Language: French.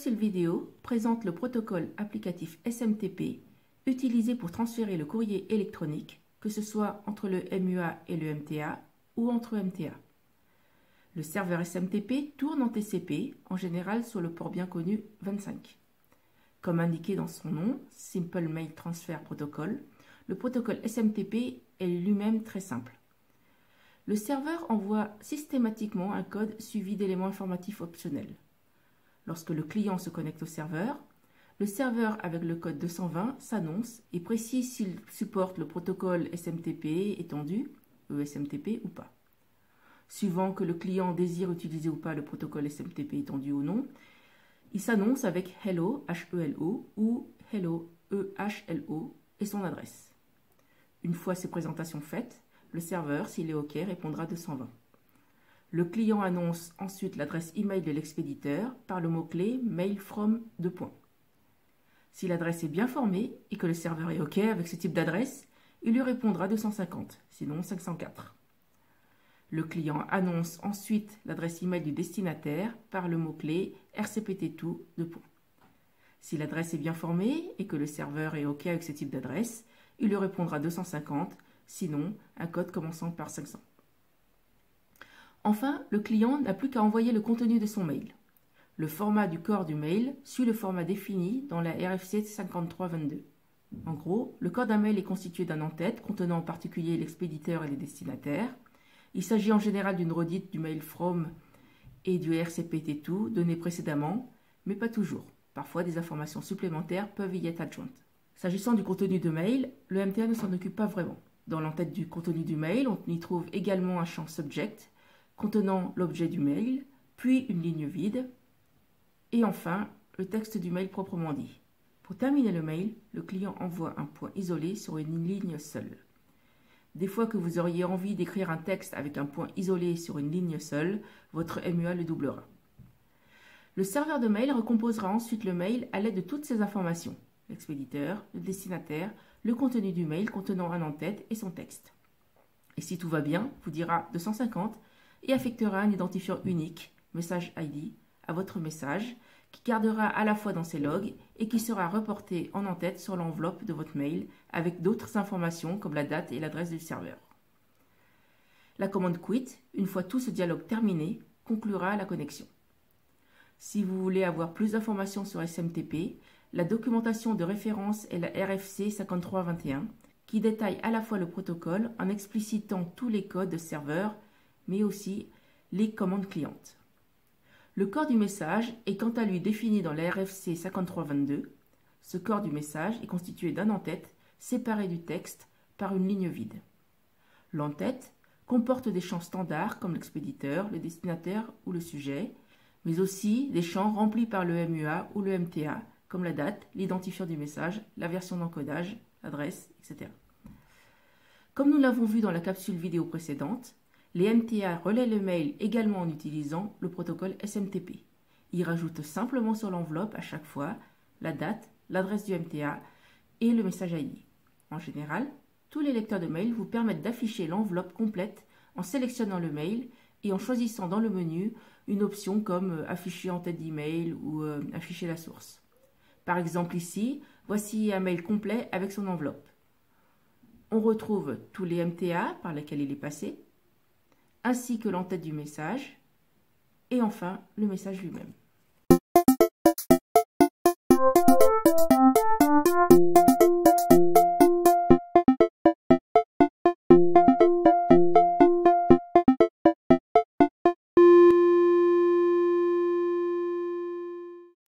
capsule vidéo présente le protocole applicatif SMTP utilisé pour transférer le courrier électronique, que ce soit entre le MUA et le MTA ou entre MTA. Le serveur SMTP tourne en TCP, en général sur le port bien connu 25. Comme indiqué dans son nom, Simple Mail Transfer Protocol, le protocole SMTP est lui-même très simple. Le serveur envoie systématiquement un code suivi d'éléments informatifs optionnels. Lorsque le client se connecte au serveur avec le code 220 s'annonce et précise s'il supporte le protocole SMTP étendu, ESMTP ou pas. Suivant que le client désire utiliser ou pas le protocole SMTP étendu ou non, il s'annonce avec Hello, H-E-L-O, ou Hello, E-H-L-O, et son adresse. Une fois ces présentations faites, le serveur, s'il est OK, répondra 220. Le client annonce ensuite l'adresse email de l'expéditeur par le mot-clé mail from . Si l'adresse est bien formée et que le serveur est OK avec ce type d'adresse, il lui répondra 250, sinon 504. Le client annonce ensuite l'adresse email du destinataire par le mot-clé rcpt2 . Si l'adresse est bien formée et que le serveur est OK avec ce type d'adresse, il lui répondra 250, sinon un code commençant par 500. Enfin, le client n'a plus qu'à envoyer le contenu de son mail. Le format du corps du mail suit le format défini dans la RFC 5322. En gros, le corps d'un mail est constitué d'un en-tête contenant en particulier l'expéditeur et les destinataires. Il s'agit en général d'une redite du mail from et du rcpt2 donné précédemment, mais pas toujours. Parfois, des informations supplémentaires peuvent y être adjointes. S'agissant du contenu de mail, le MTA ne s'en occupe pas vraiment. Dans l'entête du contenu du mail, on y trouve également un champ subject contenant l'objet du mail, puis une ligne vide, et enfin le texte du mail proprement dit. Pour terminer le mail, le client envoie un point isolé sur une ligne seule. Des fois que vous auriez envie d'écrire un texte avec un point isolé sur une ligne seule, votre MUA le doublera. Le serveur de mail recomposera ensuite le mail à l'aide de toutes ces informations, l'expéditeur, le destinataire, le contenu du mail contenant un en-tête et son texte. Et si tout va bien, vous dira 250 et affectera un identifiant unique, message ID, à votre message, qui gardera à la fois dans ses logs et qui sera reporté en en-tête sur l'enveloppe de votre mail avec d'autres informations comme la date et l'adresse du serveur. La commande quit, une fois tout ce dialogue terminé, conclura la connexion. Si vous voulez avoir plus d'informations sur SMTP, la documentation de référence est la RFC 5321 qui détaille à la fois le protocole en explicitant tous les codes de serveur mais aussi les commandes clientes. Le corps du message est quant à lui défini dans la RFC 5322. Ce corps du message est constitué d'un en-tête séparé du texte par une ligne vide. L'en-tête comporte des champs standards comme l'expéditeur, le destinataire ou le sujet, mais aussi des champs remplis par le MUA ou le MTA, comme la date, l'identifiant du message, la version d'encodage, l'adresse, etc. Comme nous l'avons vu dans la capsule vidéo précédente, les MTA relaient le mail également en utilisant le protocole SMTP. Ils rajoutent simplement sur l'enveloppe à chaque fois la date, l'adresse du MTA et le message ID. En général, tous les lecteurs de mail vous permettent d'afficher l'enveloppe complète en sélectionnant le mail et en choisissant dans le menu une option comme afficher en tête d'email ou afficher la source. Par exemple ici, voici un mail complet avec son enveloppe. On retrouve tous les MTA par lesquels il est passé, ainsi que l'entête du message, et enfin le message lui-même.